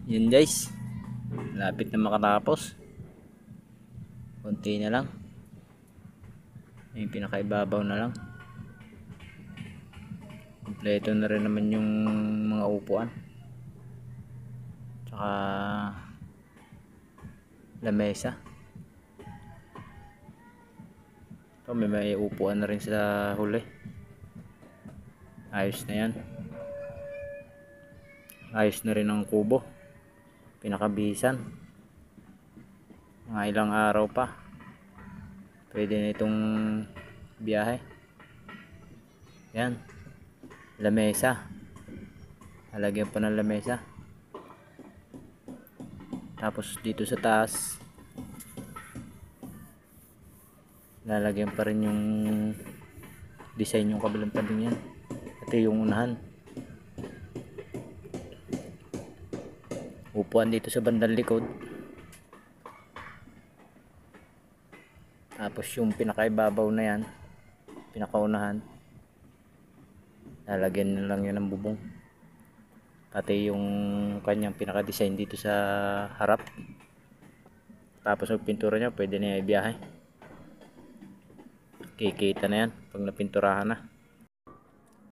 Yun guys, lapit na makatapos. Konti na lang. Yung pinakaibabaw na lang. Kompleto na rin naman yung mga upuan. Tsaka lamesa. Ito may upuan na rin sa huli. Ayos na yan. Ayos na rin ang kubo. Pinakabisan. Mga ilang araw pa. Pwede na itong biyahe. Yan. Lamesa. Lalagyan pa ng lamesa. Tapos dito sa taas, lalagyan pa rin yung design yung kabilang tabi yan. Ito yung unahan. Upuan dito sa bandang likod. Tapos yung pinakaibabaw na yan, pinakaunahan, lalagyan na lang yan ng bubong. Pati yung kanyang pinaka-design dito sa harap. Tapos yung pintura niya, pwede na ibiyahe. Kikita na yan pag napinturahan na.